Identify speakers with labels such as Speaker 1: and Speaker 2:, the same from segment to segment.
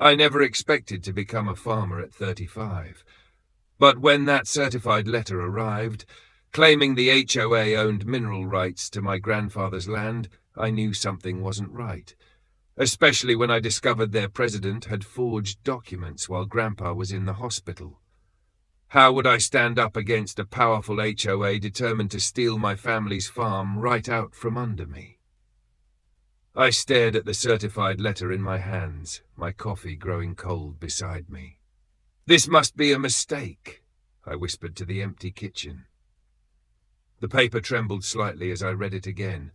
Speaker 1: I never expected to become a farmer at 35. But when that certified letter arrived, claiming the HOA owned mineral rights to my grandfather's land, I knew something wasn't right. Especially when I discovered their president had forged documents while Grandpa was in the hospital. How would I stand up against a powerful HOA determined to steal my family's farm right out from under me? I stared at the certified letter in my hands, my coffee growing cold beside me. "This must be a mistake," I whispered to the empty kitchen. The paper trembled slightly as I read it again.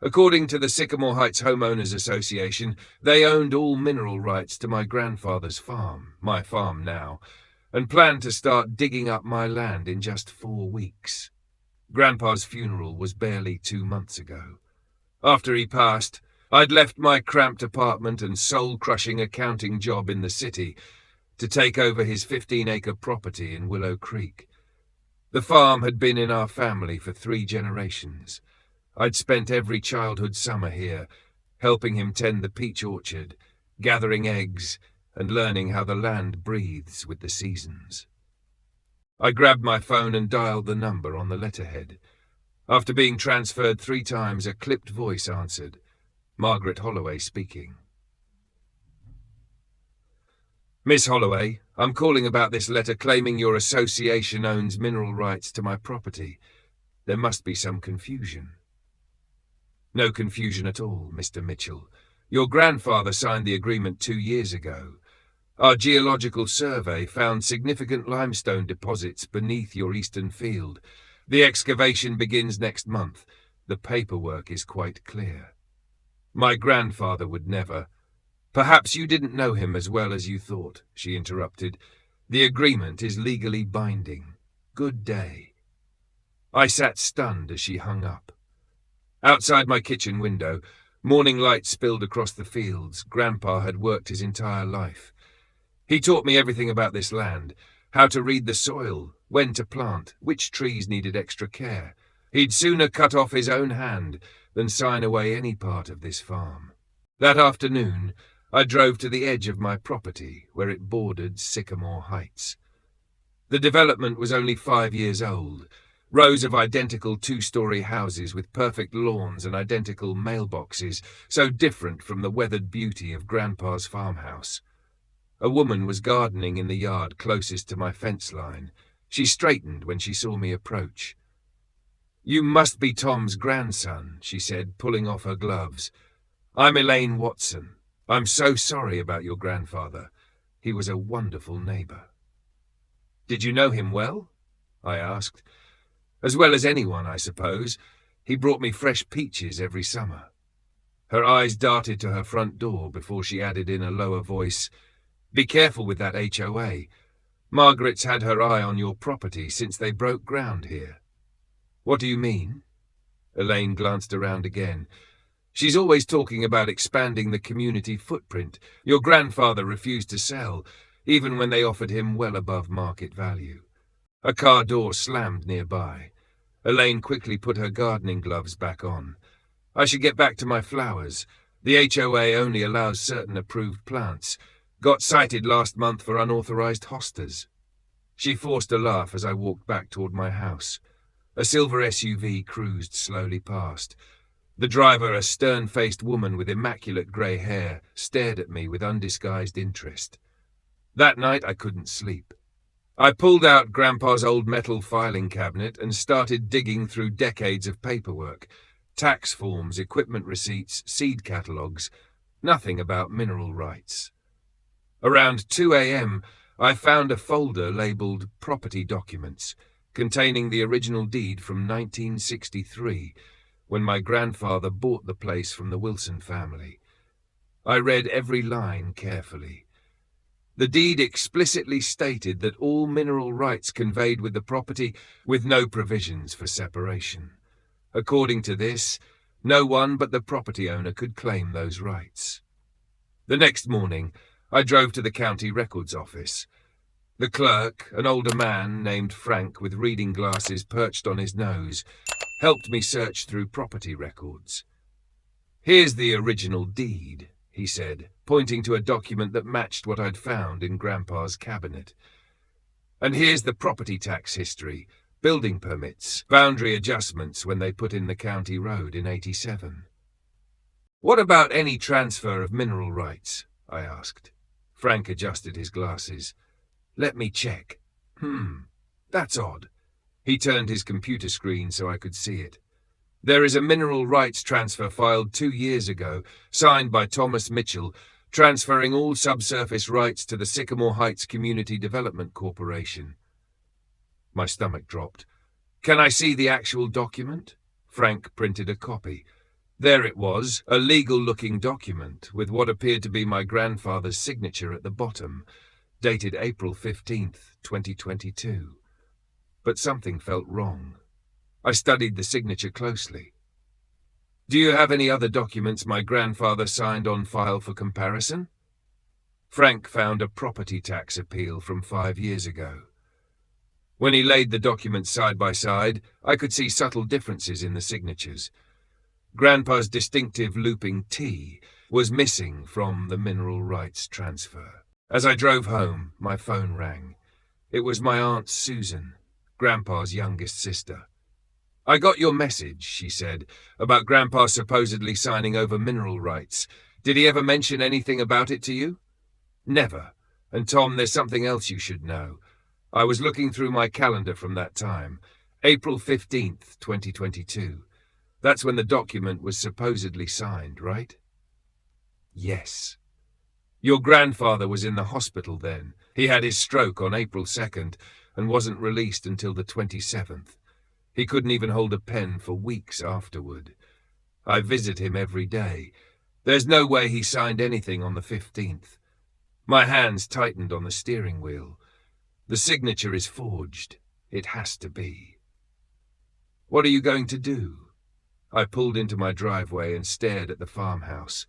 Speaker 1: According to the Sycamore Heights Homeowners Association, they owned all mineral rights to my grandfather's farm, my farm now, and planned to start digging up my land in just 4 weeks. Grandpa's funeral was barely 2 months ago. After he passed, I'd left my cramped apartment and soul-crushing accounting job in the city to take over his 15-acre property in Willow Creek. The farm had been in our family for 3 generations. I'd spent every childhood summer here, helping him tend the peach orchard, gathering eggs, and learning how the land breathes with the seasons. I grabbed my phone and dialed the number on the letterhead. After being transferred 3 times, a clipped voice answered. Margaret Holloway speaking. "Miss Holloway, I'm calling about this letter claiming your association owns mineral rights to my property. There must be some confusion." "No confusion at all, Mr. Mitchell. Your grandfather signed the agreement 2 years ago. Our geological survey found significant limestone deposits beneath your eastern field. The excavation begins next month. The paperwork is quite clear." "My grandfather would never—" "Perhaps you didn't know him as well as you thought," she interrupted. "The agreement is legally binding. Good day." I sat stunned as she hung up. Outside my kitchen window, morning light spilled across the fields. Grandpa had worked his entire life. He taught me everything about this land, how to read the soil, when to plant, which trees needed extra care. He'd sooner cut off his own hand than sign away any part of this farm. That afternoon, I drove to the edge of my property, where it bordered Sycamore Heights. The development was only 5 years old. Rows of identical 2-story houses with perfect lawns and identical mailboxes, so different from the weathered beauty of Grandpa's farmhouse. A woman was gardening in the yard closest to my fence line. She straightened when she saw me approach. "You must be Tom's grandson," she said, pulling off her gloves. "I'm Elaine Watson. I'm so sorry about your grandfather. He was a wonderful neighbor." "Did you know him well?" I asked. "As well as anyone, I suppose. He brought me fresh peaches every summer." Her eyes darted to her front door before she added in a lower voice, "Be careful with that HOA. Margaret's had her eye on your property since they broke ground here." "What do you mean?" Elaine glanced around again. "She's always talking about expanding the community footprint. Your grandfather refused to sell, even when they offered him well above market value." A car door slammed nearby. Elaine quickly put her gardening gloves back on. "I should get back to my flowers. The HOA only allows certain approved plants. Got cited last month for unauthorized hostas." She forced a laugh as I walked back toward my house. A silver SUV cruised slowly past. The driver, a stern-faced woman with immaculate grey hair, stared at me with undisguised interest. That night I couldn't sleep. I pulled out Grandpa's old metal filing cabinet and started digging through decades of paperwork. Tax forms, equipment receipts, seed catalogues. Nothing about mineral rights. Around 2 a.m., I found a folder labeled Property Documents, containing the original deed from 1963, when my grandfather bought the place from the Wilson family. I read every line carefully. The deed explicitly stated that all mineral rights conveyed with the property, with no provisions for separation. According to this, no one but the property owner could claim those rights. The next morning, I drove to the county records office. The clerk, an older man named Frank with reading glasses perched on his nose, helped me search through property records. "Here's the original deed," he said, pointing to a document that matched what I'd found in Grandpa's cabinet. And here's the property tax history, building permits, boundary adjustments when they put in the county road in '87. What about any transfer of mineral rights? I asked. Frank adjusted his glasses. Let me check. That's odd. He turned his computer screen so I could see it. There is a mineral rights transfer filed 2 years ago, signed by Thomas Mitchell, transferring all subsurface rights to the Sycamore Heights Community Development Corporation. My stomach dropped. Can I see the actual document? Frank printed a copy. There it was, a legal-looking document, with what appeared to be my grandfather's signature at the bottom, dated April 15th, 2022. But something felt wrong. I studied the signature closely. Do you have any other documents my grandfather signed on file for comparison? Frank found a property tax appeal from 5 years ago. When he laid the documents side by side, I could see subtle differences in the signatures. Grandpa's distinctive looping T was missing from the mineral rights transfer. As I drove home, my phone rang. It was my Aunt Susan, Grandpa's youngest sister. I got your message, she said, about Grandpa supposedly signing over mineral rights. Did he ever mention anything about it to you? Never. And Tom, there's something else you should know. I was looking through my calendar from that time. April 15th, 2022. That's when the document was supposedly signed, right? Yes. Your grandfather was in the hospital then. He had his stroke on April 2nd and wasn't released until the 27th. He couldn't even hold a pen for weeks afterward. I visit him every day. There's no way he signed anything on the 15th. My hands tightened on the steering wheel. The signature is forged. It has to be. What are you going to do? I pulled into my driveway and stared at the farmhouse.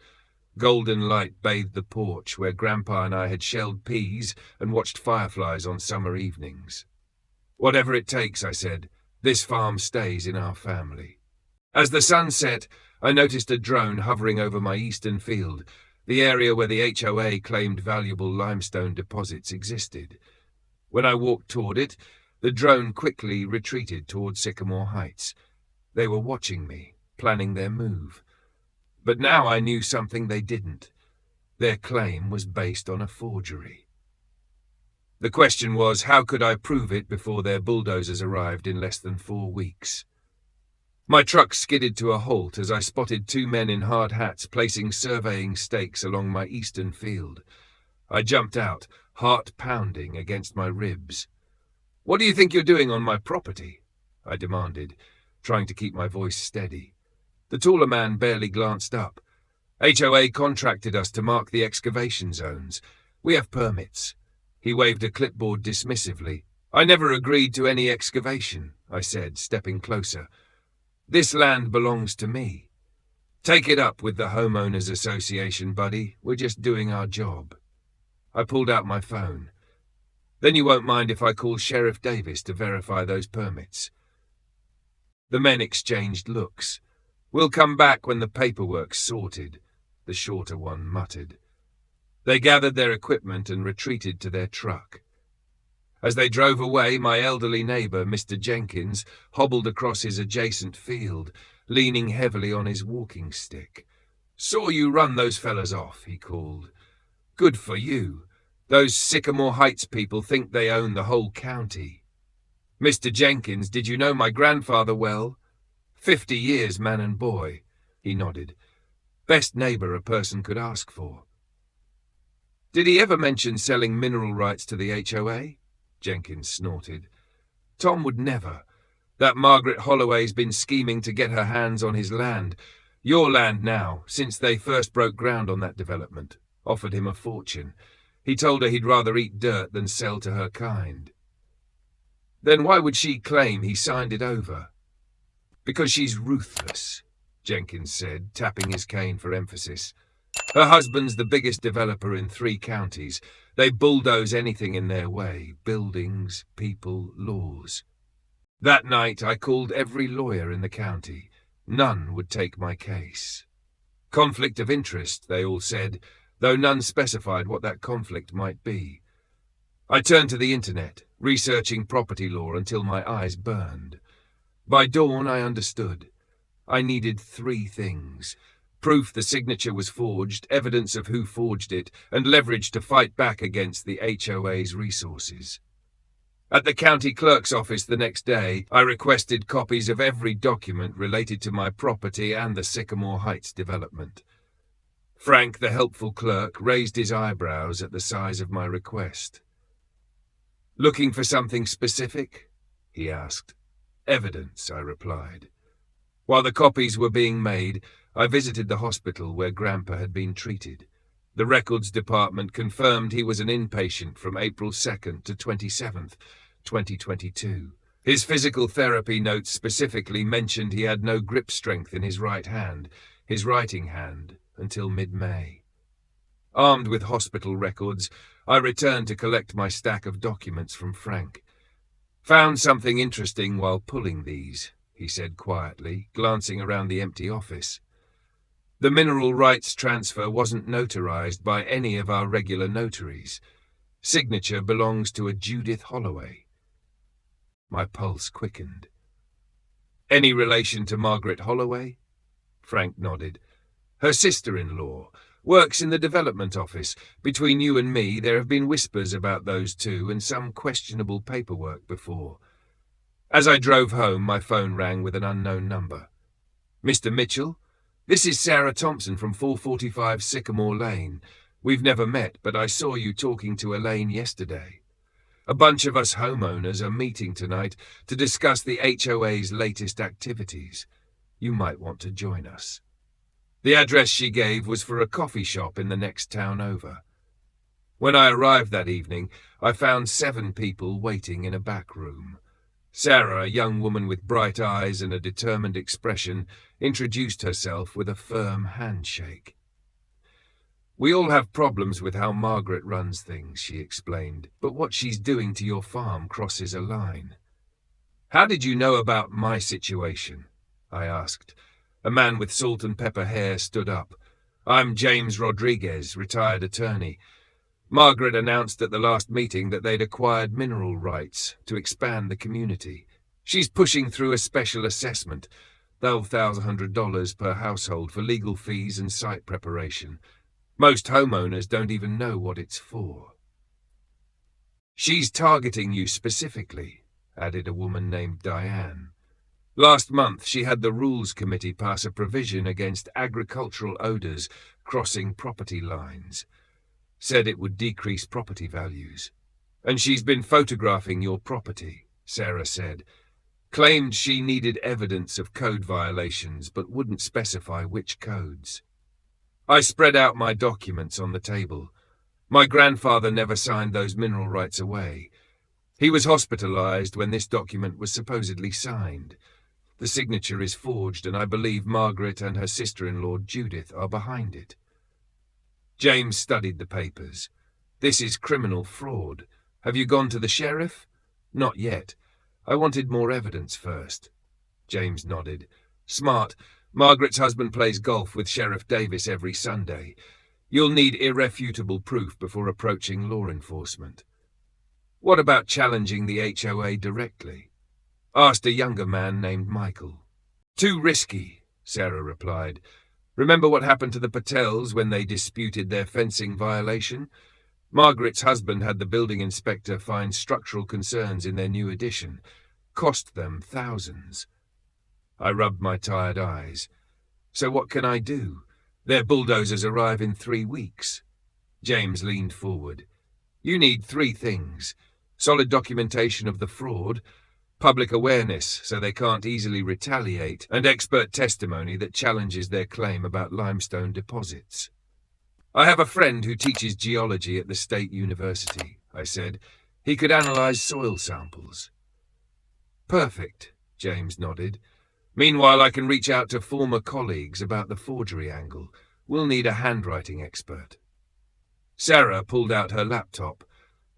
Speaker 1: Golden light bathed the porch where Grandpa and I had shelled peas and watched fireflies on summer evenings. Whatever it takes, I said. This farm stays in our family. As the sun set, I noticed a drone hovering over my eastern field, the area where the HOA claimed valuable limestone deposits existed. When I walked toward it, the drone quickly retreated toward Sycamore Heights. They were watching me, planning their move. But now I knew something they didn't. Their claim was based on a forgery. The question was, how could I prove it before their bulldozers arrived in less than 4 weeks? My truck skidded to a halt as I spotted 2 men in hard hats placing surveying stakes along my eastern field. I jumped out, heart pounding against my ribs. "What do you think you're doing on my property?" I demanded, trying to keep my voice steady. The taller man barely glanced up. "HOA contracted us to mark the excavation zones. We have permits." He waved a clipboard dismissively. "I never agreed to any excavation," I said, stepping closer. "This land belongs to me. Take it up with the homeowners association, buddy. We're just doing our job." I pulled out my phone. "Then you won't mind if I call Sheriff Davis to verify those permits?" The men exchanged looks. "We'll come back when the paperwork's sorted," the shorter one muttered. They gathered their equipment and retreated to their truck. As they drove away, my elderly neighbor, Mr. Jenkins, hobbled across his adjacent field, leaning heavily on his walking stick. "Saw you run those fellas off," he called. "Good for you. Those Sycamore Heights people think they own the whole county." "Mr. Jenkins, did you know my grandfather well?" 50 years, man and boy," he nodded. "Best neighbor a person could ask for." "Did he ever mention selling mineral rights to the HOA? Jenkins snorted. "Tom would never. That Margaret Holloway's been scheming to get her hands on his land. Your land now, since they first broke ground on that development. Offered him a fortune. He told her he'd rather eat dirt than sell to her kind." "Then why would she claim he signed it over?" "Because she's ruthless," Jenkins said, tapping his cane for emphasis. "Her husband's the biggest developer in 3 counties. They bulldoze anything in their way, buildings, people, laws. That night I called every lawyer in the county. None would take my case. Conflict of interest, they all said, though none specified what that conflict might be. I turned to the internet, researching property law until my eyes burned. By dawn, I understood. I needed 3 things: proof the signature was forged, evidence of who forged it, and leverage to fight back against the HOA's resources. At the county clerk's office the next day, I requested copies of every document related to my property and the Sycamore Heights development. Frank, the helpful clerk, raised his eyebrows at the size of my request. "Looking for something specific?" he asked. "Evidence," I replied. While the copies were being made, I visited the hospital where Grandpa had been treated. The records department confirmed he was an inpatient from April 2nd to 27th, 2022. His physical therapy notes specifically mentioned he had no grip strength in his right hand, his writing hand, until mid-May. Armed with hospital records, I returned to collect my stack of documents from Frank. "Found something interesting while pulling these," he said quietly, glancing around the empty office. "The mineral rights transfer wasn't notarized by any of our regular notaries. Signature belongs to a Judith Holloway." My pulse quickened. "Any relation to Margaret Holloway?" Frank nodded. "Her sister-in-law. Works in the development office. Between you and me, there have been whispers about those two and some questionable paperwork before." As I drove home, my phone rang with an unknown number. "Mr. Mitchell? This is Sarah Thompson from 445 Sycamore Lane. We've never met, but I saw you talking to Elaine yesterday. A bunch of us homeowners are meeting tonight to discuss the HOA's latest activities. You might want to join us." The address she gave was for a coffee shop in the next town over. When I arrived that evening, I found 7 people waiting in a back room. Sarah, a young woman with bright eyes and a determined expression, introduced herself with a firm handshake. "We all have problems with how Margaret runs things," she explained, "but what she's doing to your farm crosses a line." "How did you know about my situation?" I asked. A man with salt and pepper hair stood up. "I'm James Rodriguez, retired attorney. Margaret announced at the last meeting that they'd acquired mineral rights to expand the community. She's pushing through a special assessment, $12,100 per household for legal fees and site preparation. Most homeowners don't even know what it's for." "She's targeting you specifically," added a woman named Diane. "Last month she had the Rules Committee pass a provision against agricultural odors crossing property lines. Said it would decrease property values. And she's been photographing your property," Sarah said. "Claimed she needed evidence of code violations but wouldn't specify which codes." I spread out my documents on the table. My grandfather never signed those mineral rights away. He was hospitalized when this document was supposedly signed. The signature is forged, and I believe Margaret and her sister-in-law Judith are behind it. James studied the papers. "This is criminal fraud. Have you gone to the sheriff?" "Not yet. I wanted more evidence first." James nodded. "Smart. Margaret's husband plays golf with Sheriff Davis every Sunday. You'll need irrefutable proof before approaching law enforcement." "What about challenging the HOA directly?" asked a younger man named Michael. "Too risky," Sarah replied. "Remember what happened to the Patels when they disputed their fencing violation? Margaret's husband had the building inspector find structural concerns in their new addition. Cost them thousands." I rubbed my tired eyes. "So what can I do? Their bulldozers arrive in 3 weeks. James leaned forward. "You need 3 things. Solid documentation of the fraud, public awareness so they can't easily retaliate, and expert testimony that challenges their claim about limestone deposits." "I have a friend who teaches geology at the state university," I said. "He could analyze soil samples." "Perfect," James nodded. "Meanwhile, I can reach out to former colleagues about the forgery angle. We'll need a handwriting expert." Sarah pulled out her laptop.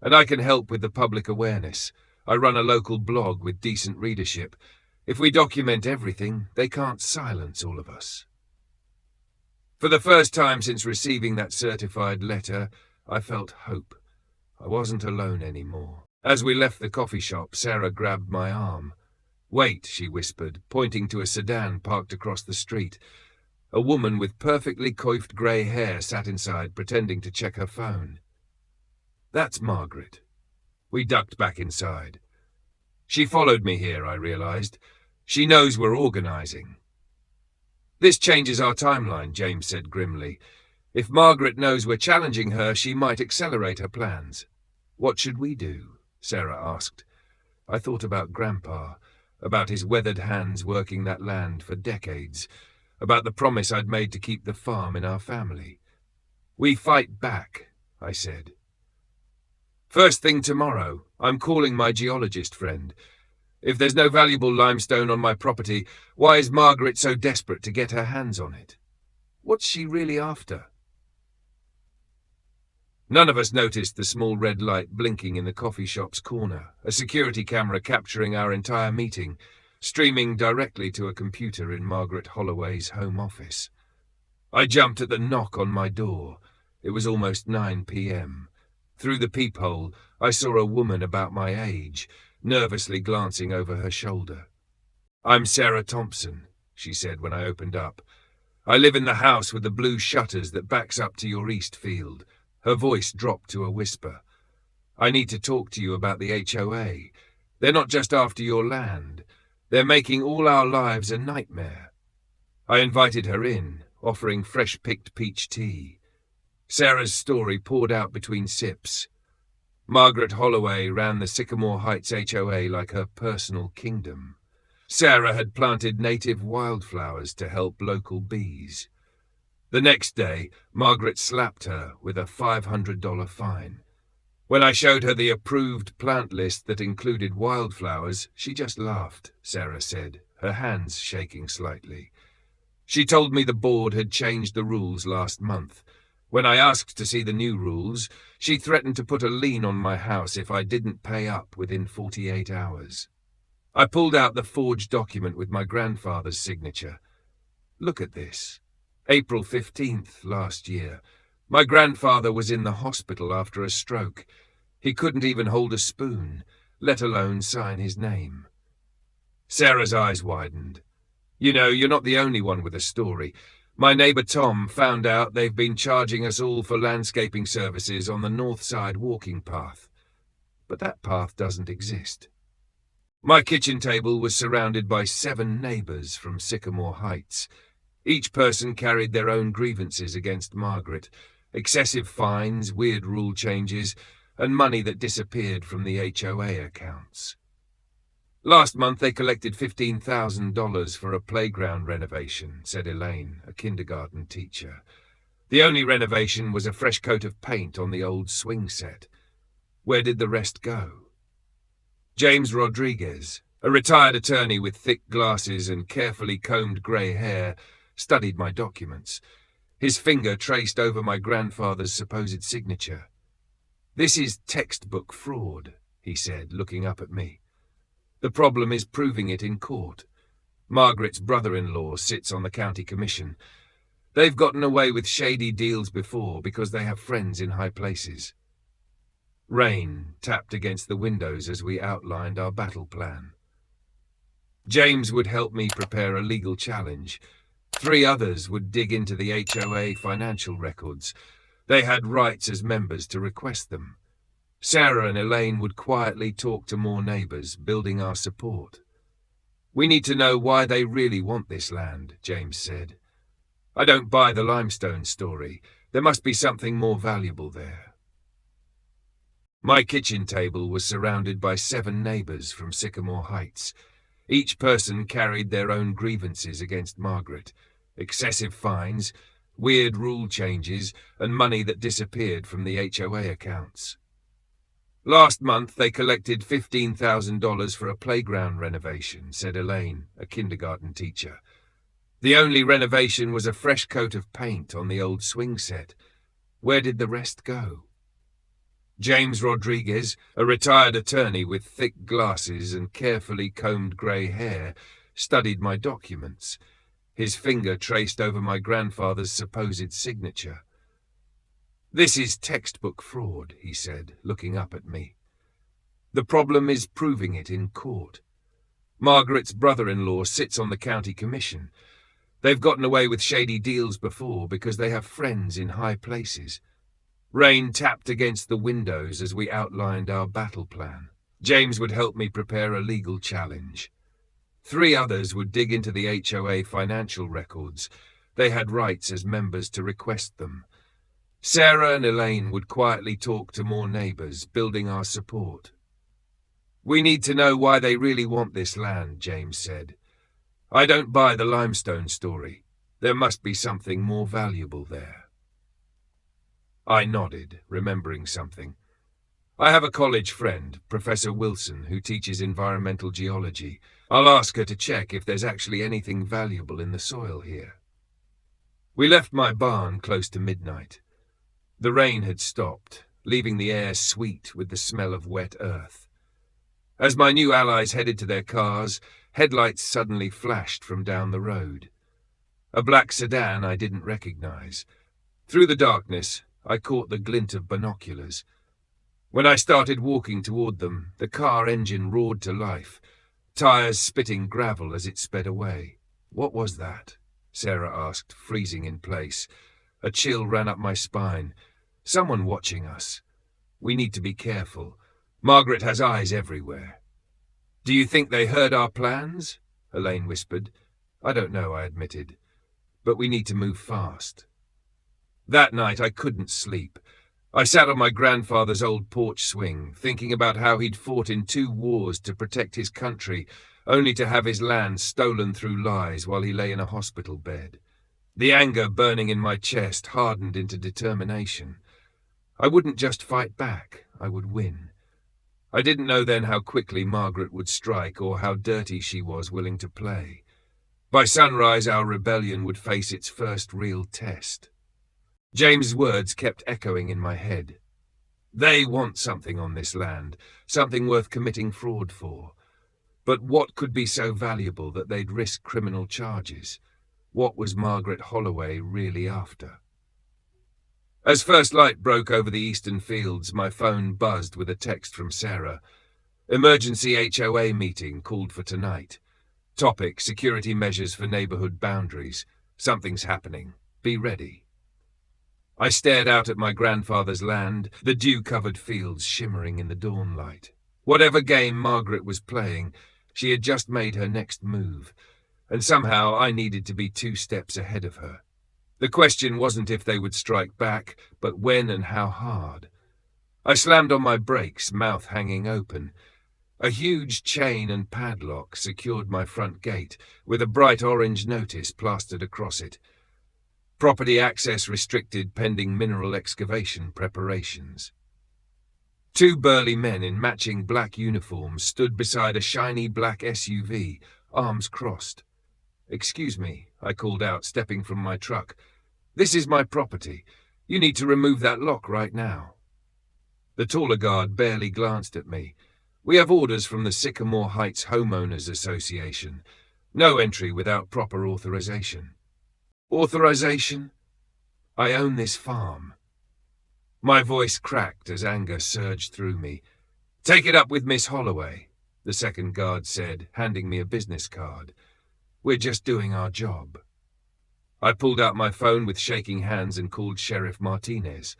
Speaker 1: "And I can help with the public awareness. I run a local blog with decent readership. If we document everything, they can't silence all of us." For the first time since receiving that certified letter, I felt hope. I wasn't alone anymore. As we left the coffee shop, Sarah grabbed my arm. "Wait," she whispered, pointing to a sedan parked across the street. A woman with perfectly coiffed grey hair sat inside, pretending to check her phone. "That's Margaret." We ducked back inside. She followed me here, I realized. She knows we're organizing. "This changes our timeline," James said grimly. "If Margaret knows we're challenging her, she might accelerate her plans." "What should we do?" Sarah asked. I thought about Grandpa, about his weathered hands working that land for decades, about the promise I'd made to keep the farm in our family. "We fight back," I said. "First thing tomorrow, I'm calling my geologist friend. If there's no valuable limestone on my property, why is Margaret so desperate to get her hands on it? What's she really after?" None of us noticed the small red light blinking in the coffee shop's corner, a security camera capturing our entire meeting, streaming directly to a computer in Margaret Holloway's home office. I jumped at the knock on my door. It was almost 9 p.m. Through the peephole, I saw a woman about my age, nervously glancing over her shoulder. "I'm Sarah Thompson," she said when I opened up. "I live in the house with the blue shutters that backs up to your east field." Her voice dropped to a whisper. "I need to talk to you about the HOA. They're not just after your land. They're making all our lives a nightmare." I invited her in, offering fresh-picked peach tea. Sarah's story poured out between sips. Margaret Holloway ran the Sycamore Heights HOA like her personal kingdom. Sarah had planted native wildflowers to help local bees. The next day, Margaret slapped her with a $500 fine. When I showed her the approved plant list that included wildflowers, she just laughed, Sarah said, her hands shaking slightly. She told me the board had changed the rules last month. When I asked to see the new rules, she threatened to put a lien on my house if I didn't pay up within 48 hours. I pulled out the forged document with my grandfather's signature. "Look at this. April 15th last year. My grandfather was in the hospital after a stroke. He couldn't even hold a spoon, let alone sign his name." Sarah's eyes widened. "You know, you're not the only one with a story. My neighbor Tom found out they've been charging us all for landscaping services on the north side walking path. But that path doesn't exist." My kitchen table was surrounded by 7 neighbors from Sycamore Heights. Each person carried their own grievances against Margaret: excessive fines, weird rule changes, and money that disappeared from the HOA accounts. "Last month they collected $15,000 for a playground renovation," said Elaine, a kindergarten teacher. "The only renovation was a fresh coat of paint on the old swing set. Where did the rest go?" James Rodriguez, a retired attorney with thick glasses and carefully combed grey hair, studied my documents. His finger traced over my grandfather's supposed signature. "This is textbook fraud," he said, looking up at me. "The problem is proving it in court. Margaret's brother-in-law sits on the county commission. They've gotten away with shady deals before because they have friends in high places." Rain tapped against the windows as we outlined our battle plan. James would help me prepare a legal challenge. 3 others would dig into the HOA financial records. They had rights as members to request them. Sarah and Elaine would quietly talk to more neighbors, building our support. "We need to know why they really want this land," James said. "I don't buy the limestone story. There must be something more valuable there." My kitchen table was surrounded by 7 neighbors from Sycamore Heights. Each person carried their own grievances against Margaret: excessive fines, weird rule changes, and money that disappeared from the HOA accounts. "Last month they collected $15,000 for a playground renovation," said Elaine, a kindergarten teacher. "The only renovation was a fresh coat of paint on the old swing set. Where did the rest go?" James Rodriguez, a retired attorney with thick glasses and carefully combed grey hair, studied my documents. His finger traced over my grandfather's supposed signature. "This is textbook fraud," he said, looking up at me. "The problem is proving it in court. Margaret's brother-in-law sits on the county commission. They've gotten away with shady deals before because they have friends in high places. Rain tapped against the windows as we outlined our battle plan. James would help me prepare a legal challenge. 3 others would dig into the HOA financial records. They had rights as members to request them. Sarah and Elaine would quietly talk to more neighbors, building our support. "We need to know why they really want this land," James said. "I don't buy the limestone story. There must be something more valuable there." I nodded, remembering something. "I have a college friend, Professor Wilson, who teaches environmental geology. I'll ask her to check if there's actually anything valuable in the soil here." We left my barn close to midnight. The rain had stopped, leaving the air sweet with the smell of wet earth. As my new allies headed to their cars, headlights suddenly flashed from down the road. A black sedan I didn't recognize. Through the darkness, I caught the glint of binoculars. When I started walking toward them, the car engine roared to life, tires spitting gravel as it sped away. "What was that?" Sarah asked, freezing in place. A chill ran up my spine. "Someone watching us. We need to be careful. Margaret has eyes everywhere." "Do you think they heard our plans?" Elaine whispered. "I don't know," I admitted. "But we need to move fast." That night I couldn't sleep. I sat on my grandfather's old porch swing, thinking about how he'd fought in 2 wars to protect his country, only to have his land stolen through lies while he lay in a hospital bed. The anger burning in my chest hardened into determination. I wouldn't just fight back, I would win. I didn't know then how quickly Margaret would strike or how dirty she was willing to play. By sunrise, our rebellion would face its first real test. James' words kept echoing in my head. They want something on this land, something worth committing fraud for. But what could be so valuable that they'd risk criminal charges? What was Margaret Holloway really after? As first light broke over the eastern fields, my phone buzzed with a text from Sarah. "Emergency HOA meeting called for tonight. Topic: security measures for neighborhood boundaries. Something's happening. Be ready." I stared out at my grandfather's land, the dew-covered fields shimmering in the dawn light. Whatever game Margaret was playing, she had just made her next move, and somehow I needed to be 2 steps ahead of her. The question wasn't if they would strike back, but when and how hard. I slammed on my brakes, mouth hanging open. A huge chain and padlock secured my front gate, with a bright orange notice plastered across it. Property access restricted pending mineral excavation preparations. 2 burly men in matching black uniforms stood beside a shiny black SUV, arms crossed. "Excuse me," I called out, stepping from my truck. "This is my property. You need to remove that lock right now." The taller guard barely glanced at me. "We have orders from the Sycamore Heights Homeowners Association. No entry without proper authorization." "Authorization? I own this farm." My voice cracked as anger surged through me. "Take it up with Miss Holloway," the second guard said, handing me a business card. "We're just doing our job." I pulled out my phone with shaking hands and called Sheriff Martinez.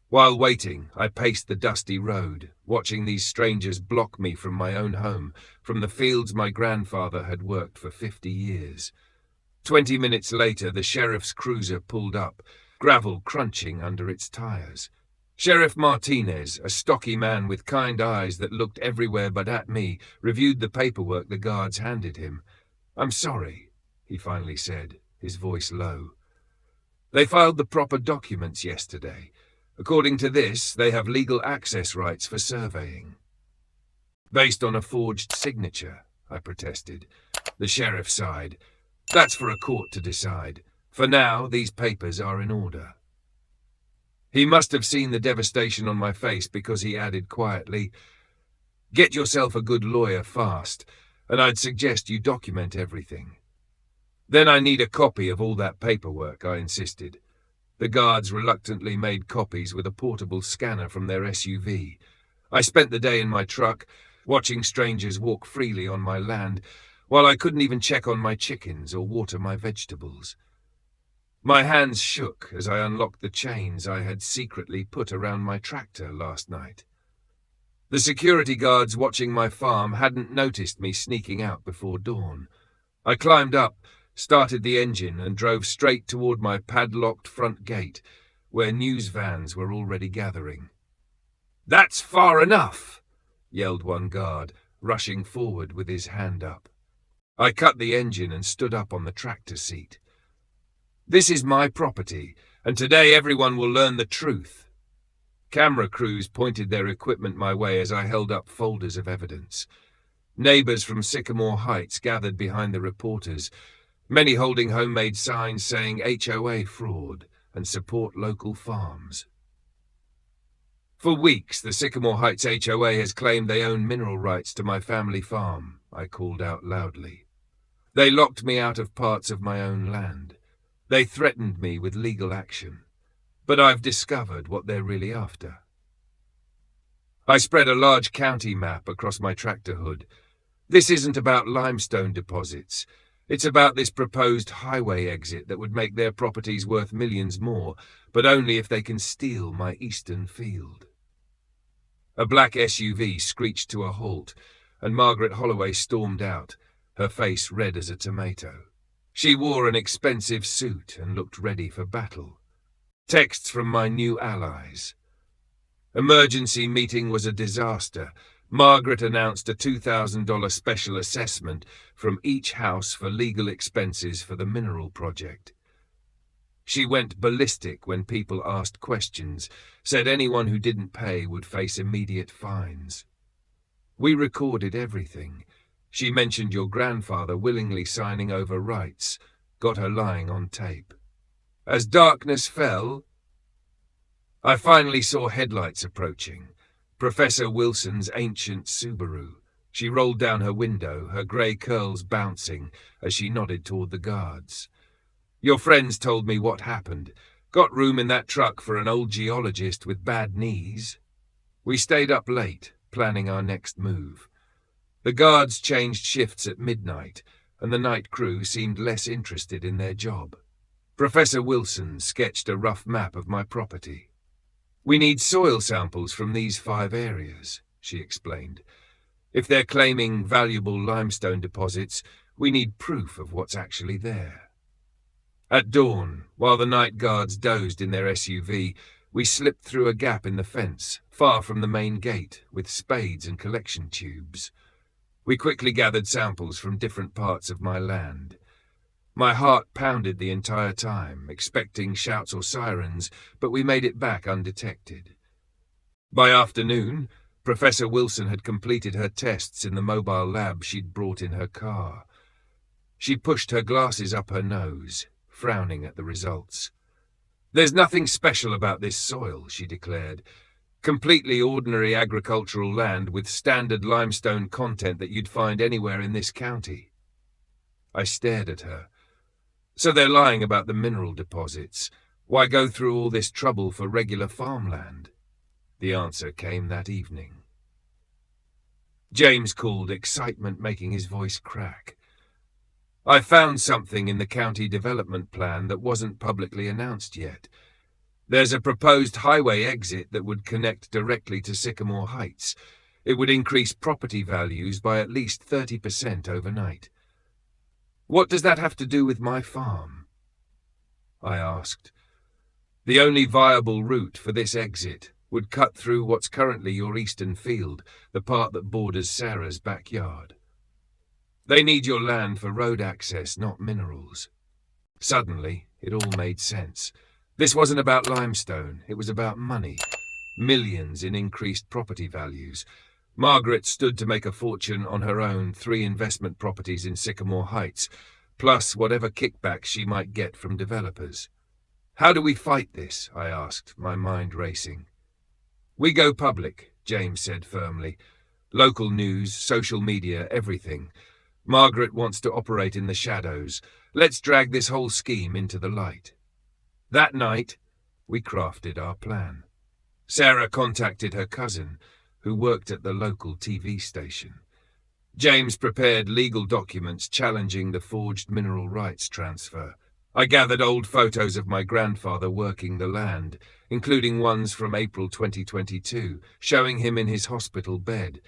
Speaker 1: While waiting, I paced the dusty road, watching these strangers block me from my own home, from the fields my grandfather had worked for 50 years. 20 minutes later, the sheriff's cruiser pulled up, gravel crunching under its tires. Sheriff Martinez, a stocky man with kind eyes that looked everywhere but at me, reviewed the paperwork the guards handed him. "I'm sorry," he finally said, his voice low. "They filed the proper documents yesterday. According to this, they have legal access rights for surveying." "Based on a forged signature," I protested. The sheriff sighed. "That's for a court to decide. For now, these papers are in order." He must have seen the devastation on my face because he added quietly, "Get yourself a good lawyer fast, and I'd suggest you document everything." Then I need a copy of all that paperwork, I insisted. The guards reluctantly made copies with a portable scanner from their SUV. I spent the day in my truck, watching strangers walk freely on my land, while I couldn't even check on my chickens or water my vegetables. My hands shook as I unlocked the chains I had secretly put around my tractor last night. The security guards watching my farm hadn't noticed me sneaking out before dawn. I climbed up, started the engine, and drove straight toward my padlocked front gate, where news vans were already gathering. "That's far enough!" yelled one guard, rushing forward with his hand up. I cut the engine and stood up on the tractor seat. "This is my property, and today everyone will learn the truth." Camera crews pointed their equipment my way as I held up folders of evidence. Neighbors from Sycamore Heights gathered behind the reporters, many holding homemade signs saying HOA fraud and support local farms. "For weeks, the Sycamore Heights HOA has claimed they own mineral rights to my family farm," I called out loudly. "They locked me out of parts of my own land. They threatened me with legal action. But I've discovered what they're really after." I spread a large county map across my tractor hood. This isn't about limestone deposits. It's about this proposed highway exit that would make their properties worth millions more, but only if they can steal my eastern field. A black SUV screeched to a halt, and Margaret Holloway stormed out, her face red as a tomato. She wore an expensive suit and looked ready for battle. Texts from my new allies. Emergency meeting was a disaster. Margaret announced a $2,000 special assessment from each house for legal expenses for the mineral project. She went ballistic when people asked questions, said anyone who didn't pay would face immediate fines. We recorded everything. She mentioned your grandfather willingly signing over rights, got her lying on tape. As darkness fell, I finally saw headlights approaching. Professor Wilson's ancient Subaru. She rolled down her window, her grey curls bouncing as she nodded toward the guards. "Your friends told me what happened. Got room in that truck for an old geologist with bad knees." We stayed up late, planning our next move. The guards changed shifts at midnight, and the night crew seemed less interested in their job. Professor Wilson sketched a rough map of my property. "We need soil samples from these 5 areas," she explained. "If they're claiming valuable limestone deposits, we need proof of what's actually there." At dawn, while the night guards dozed in their SUV, we slipped through a gap in the fence, far from the main gate, with spades and collection tubes. We quickly gathered samples from different parts of my land. My heart pounded the entire time, expecting shouts or sirens, but we made it back undetected. By afternoon, Professor Wilson had completed her tests in the mobile lab she'd brought in her car. She pushed her glasses up her nose, frowning at the results. "There's nothing special about this soil," she declared. "Completely ordinary agricultural land with standard limestone content that you'd find anywhere in this county." I stared at her. "So they're lying about the mineral deposits. Why go through all this trouble for regular farmland?" The answer came that evening. James called, excitement making his voice crack. "I found something in the county development plan that wasn't publicly announced yet. There's a proposed highway exit that would connect directly to Sycamore Heights. It would increase property values by at least 30% overnight." "What does that have to do with my farm?" I asked. "The only viable route for this exit would cut through what's currently your eastern field, the part that borders Sarah's backyard. They need your land for road access, not minerals." Suddenly, it all made sense. This wasn't about limestone, it was about money. Millions in increased property values. Margaret stood to make a fortune on her own 3 investment properties in Sycamore Heights, plus whatever kickbacks she might get from developers. "How do we fight this?" I asked, my mind racing. "We go public," James said firmly. "Local news, social media, everything. Margaret wants to operate in the shadows. Let's drag this whole scheme into the light. That night, we crafted our plan. Sarah contacted her cousin, who worked at the local TV station. James prepared legal documents challenging the forged mineral rights transfer. I gathered old photos of my grandfather working the land, including ones from April 2022, showing him in his hospital bed,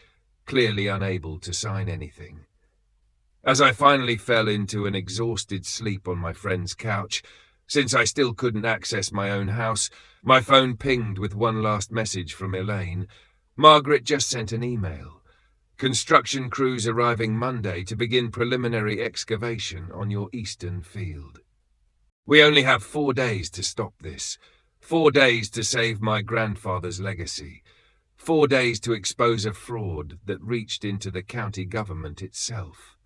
Speaker 1: clearly unable to sign anything. As I finally fell into an exhausted sleep on my friend's couch, since I still couldn't access my own house, my phone pinged with one last message from Elaine. Margaret just sent an email. Construction crews arriving Monday to begin preliminary excavation on your eastern field. We only have 4 days to stop this. 4 days to save my grandfather's legacy. 4 days to expose a fraud that reached into the county government itself.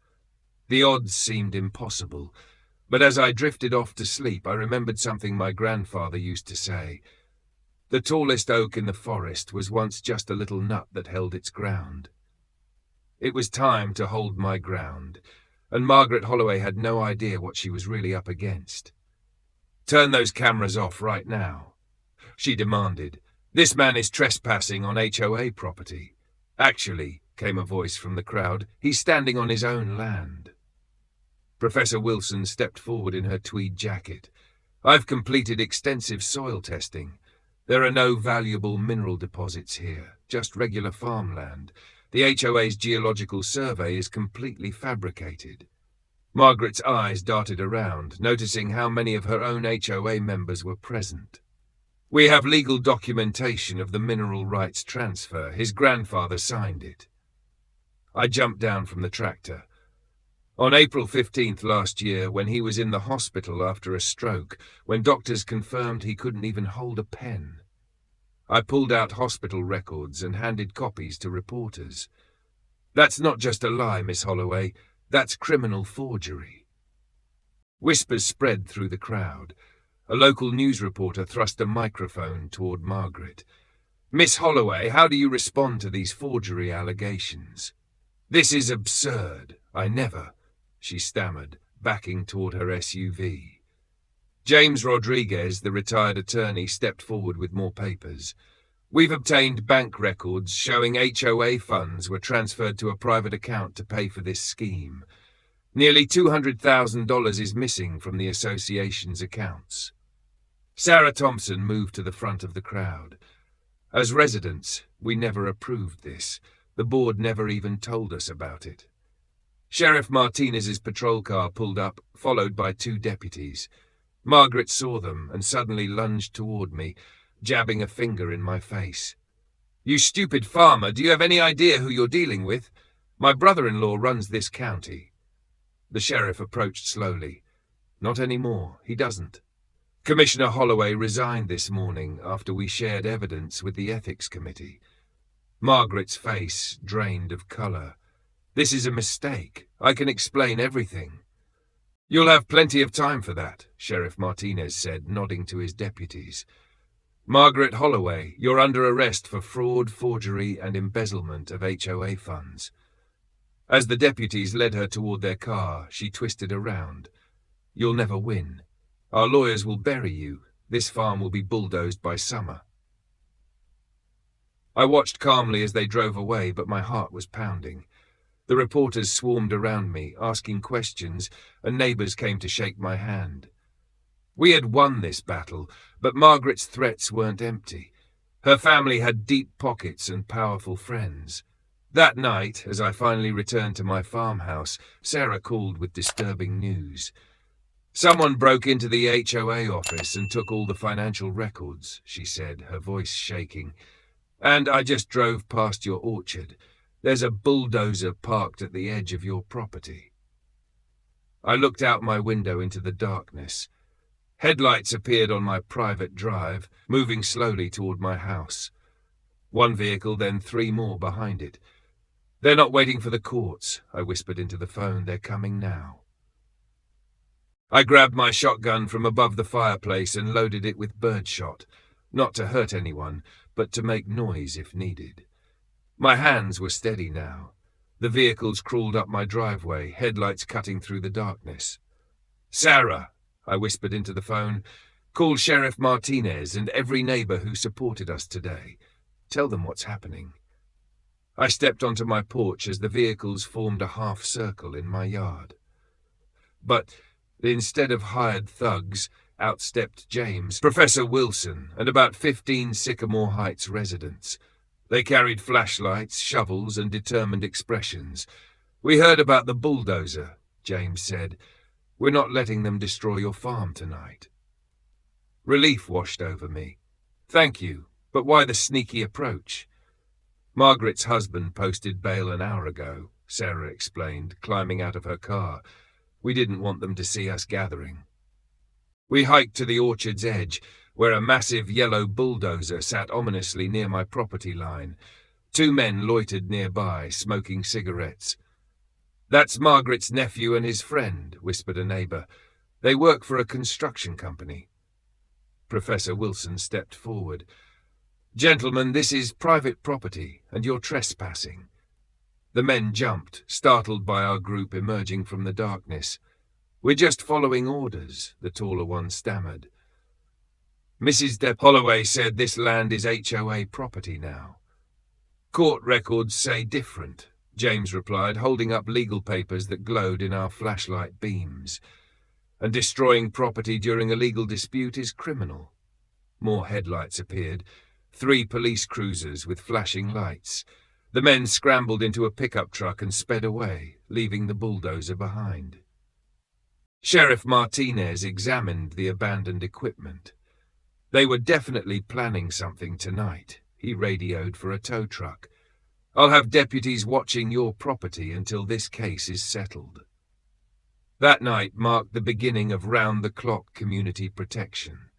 Speaker 1: The odds seemed impossible, but as I drifted off to sleep, I remembered something my grandfather used to say. The tallest oak in the forest was once just a little nut that held its ground. It was time to hold my ground, and Margaret Holloway had no idea what she was really up against. "Turn those cameras off right now," she demanded. "This man is trespassing on HOA property." "Actually," came a voice from the crowd, "he's standing on his own land." Professor Wilson stepped forward in her tweed jacket. "I've completed extensive soil testing. There are no valuable mineral deposits here, just regular farmland. The HOA's geological survey is completely fabricated." Margaret's eyes darted around, noticing how many of her own HOA members were present. "We have legal documentation of the mineral rights transfer. His grandfather signed it." I jumped down from the tractor. On April 15th last year, when he was in the hospital after a stroke, when doctors confirmed he couldn't even hold a pen, I pulled out hospital records and handed copies to reporters. "That's not just a lie, Miss Holloway. That's criminal forgery." Whispers spread through the crowd. A local news reporter thrust a microphone toward Margaret. "Miss Holloway, how do you respond to these forgery allegations?" "This is absurd. I never," she stammered, backing toward her SUV. James Rodriguez, the retired attorney, stepped forward with more papers. "We've obtained bank records showing HOA funds were transferred to a private account to pay for this scheme. Nearly $200,000 is missing from the association's accounts." Sarah Thompson moved to the front of the crowd. "As residents, we never approved this. The board never even told us about it." Sheriff Martinez's patrol car pulled up, followed by 2 deputies. Margaret saw them and suddenly lunged toward me, jabbing a finger in my face. "You stupid farmer, do you have any idea who you're dealing with? My brother-in-law runs this county." The sheriff approached slowly. "Not anymore, he doesn't. Commissioner Holloway resigned this morning after we shared evidence with the ethics committee." Margaret's face drained of color. "This is a mistake. I can explain everything." "You'll have plenty of time for that," Sheriff Martinez said, nodding to his deputies. "Margaret Holloway, you're under arrest for fraud, forgery, and embezzlement of HOA funds." As the deputies led her toward their car, she twisted around. "You'll never win. Our lawyers will bury you. This farm will be bulldozed by summer." I watched calmly as they drove away, but my heart was pounding. The reporters swarmed around me, asking questions, and neighbors came to shake my hand. We had won this battle, but Margaret's threats weren't empty. Her family had deep pockets and powerful friends. That night, as I finally returned to my farmhouse, Sarah called with disturbing news. "Someone broke into the HOA office and took all the financial records," she said, her voice shaking. "And I just drove past your orchard. There's a bulldozer parked at the edge of your property." I looked out my window into the darkness. Headlights appeared on my private drive, moving slowly toward my house. 1 vehicle, then 3 more behind it. "They're not waiting for the courts," I whispered into the phone. "They're coming now." I grabbed my shotgun from above the fireplace and loaded it with birdshot, not to hurt anyone, but to make noise if needed. My hands were steady now. The vehicles crawled up my driveway, headlights cutting through the darkness. "Sarah," I whispered into the phone, "call Sheriff Martinez and every neighbor who supported us today. Tell them what's happening." I stepped onto my porch as the vehicles formed a half circle in my yard. But instead of hired thugs, out stepped James, Professor Wilson, and about 15 Sycamore Heights residents. They carried flashlights, shovels, and determined expressions. "We heard about the bulldozer," James said. "We're not letting them destroy your farm tonight." Relief washed over me. "Thank you, but why the sneaky approach?" "Margaret's husband posted bail an hour ago," Sarah explained, climbing out of her car. "We didn't want them to see us gathering." We hiked to the orchard's edge, where a massive yellow bulldozer sat ominously near my property line. 2 men loitered nearby, smoking cigarettes. "That's Margaret's nephew and his friend," whispered a neighbor. "They work for a construction company." Professor Wilson stepped forward. "Gentlemen, this is private property, and you're trespassing." The men jumped, startled by our group emerging from the darkness. "We're just following orders," the taller one stammered. "Mrs. De Holloway said this land is HOA property now." "Court records say different," James replied, holding up legal papers that glowed in our flashlight beams. "And destroying property during a legal dispute is criminal." More headlights appeared. 3 police cruisers with flashing lights. The men scrambled into a pickup truck and sped away, leaving the bulldozer behind. Sheriff Martinez examined the abandoned equipment. "They were definitely planning something tonight," he radioed for a tow truck. "I'll have deputies watching your property until this case is settled." That night marked the beginning of round-the-clock community protection.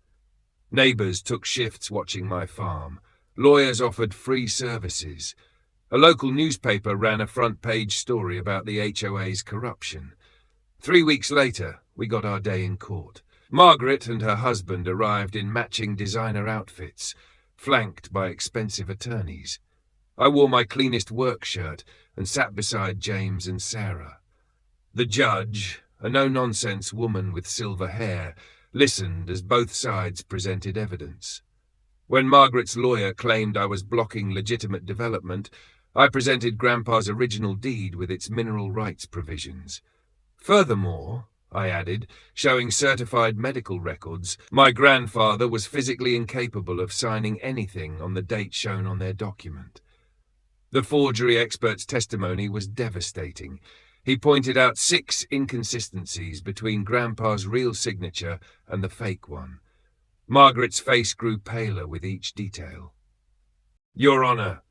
Speaker 1: Neighbors took shifts watching my farm. Lawyers offered free services. A local newspaper ran a front-page story about the HOA's corruption. 3 weeks later, we got our day in court. Margaret and her husband arrived in matching designer outfits, flanked by expensive attorneys. I wore my cleanest work shirt and sat beside James and Sarah. The judge, a no-nonsense woman with silver hair, listened as both sides presented evidence. When Margaret's lawyer claimed I was blocking legitimate development, I presented Grandpa's original deed with its mineral rights provisions. Furthermore, I added, showing certified medical records, my grandfather was physically incapable of signing anything on the date shown on their document. The forgery expert's testimony was devastating. He pointed out 6 inconsistencies between Grandpa's real signature and the fake one. Margaret's face grew paler with each detail. "Your Honor,"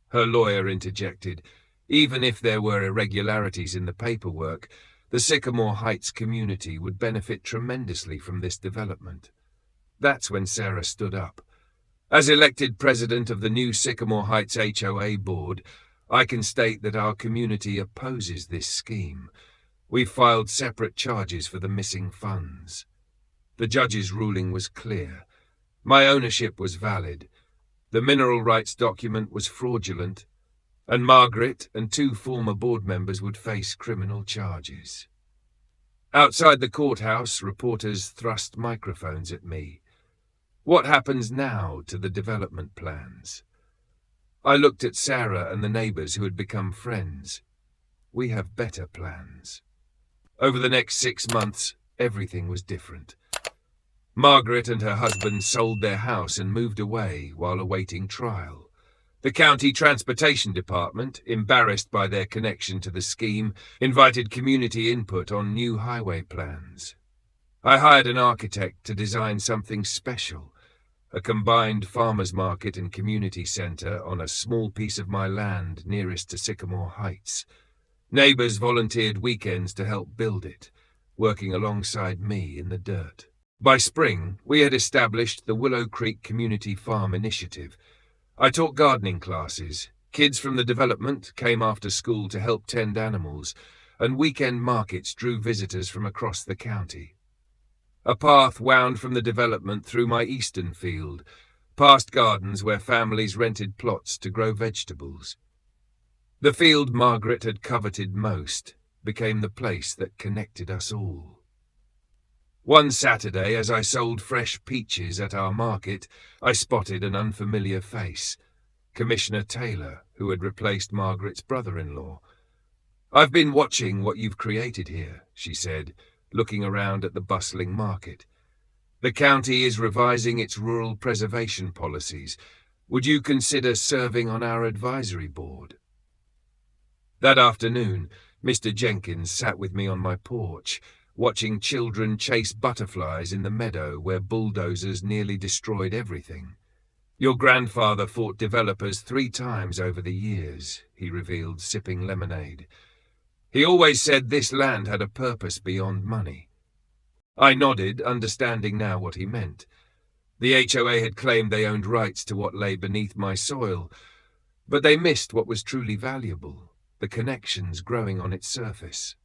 Speaker 1: her lawyer interjected, "even if there were irregularities in the paperwork, the Sycamore Heights community would benefit tremendously from this development." That's when Sarah stood up. "As elected president of the new Sycamore Heights HOA board, I can state that our community opposes this scheme. We filed separate charges for the missing funds." The judge's ruling was clear. My ownership was valid. The mineral rights document was fraudulent, and Margaret and 2 former board members would face criminal charges. Outside the courthouse, reporters thrust microphones at me. "What happens now to the development plans?" I looked at Sarah and the neighbors who had become friends. "We have better plans." Over the next 6 months, everything was different. Margaret and her husband sold their house and moved away while awaiting trial. The county transportation department, embarrassed by their connection to the scheme, invited community input on new highway plans. I hired an architect to design something special, a combined farmers market and community center on a small piece of my land nearest to Sycamore Heights. Neighbors volunteered weekends to help build it, working alongside me in the dirt. By spring, we had established the Willow Creek Community Farm Initiative. I taught gardening classes. Kids from the development came after school to help tend animals, and weekend markets drew visitors from across the county. A path wound from the development through my eastern field, past gardens where families rented plots to grow vegetables. The field Margaret had coveted most became the place that connected us all. One Saturday, as I sold fresh peaches at our market, I spotted an unfamiliar face. Commissioner Taylor, who had replaced Margaret's brother-in-law. "I've been watching what you've created here," she said, looking around at the bustling market. "The county is revising its rural preservation policies. Would you consider serving on our advisory board?" That afternoon, Mr. Jenkins sat with me on my porch, watching children chase butterflies in the meadow where bulldozers nearly destroyed everything. "Your grandfather fought developers 3 times over the years," he revealed, sipping lemonade. "He always said this land had a purpose beyond money." I nodded, understanding now what he meant. The HOA had claimed they owned rights to what lay beneath my soil, but they missed what was truly valuable, the connections growing on its surface.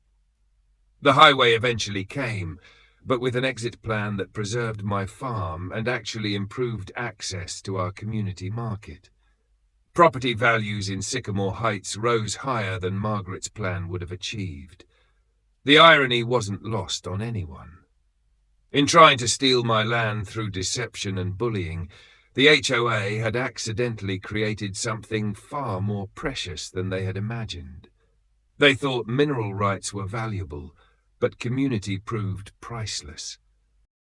Speaker 1: The highway eventually came, but with an exit plan that preserved my farm and actually improved access to our community market. Property values in Sycamore Heights rose higher than Margaret's plan would have achieved. The irony wasn't lost on anyone. In trying to steal my land through deception and bullying, the HOA had accidentally created something far more precious than they had imagined. They thought mineral rights were valuable, but community proved priceless.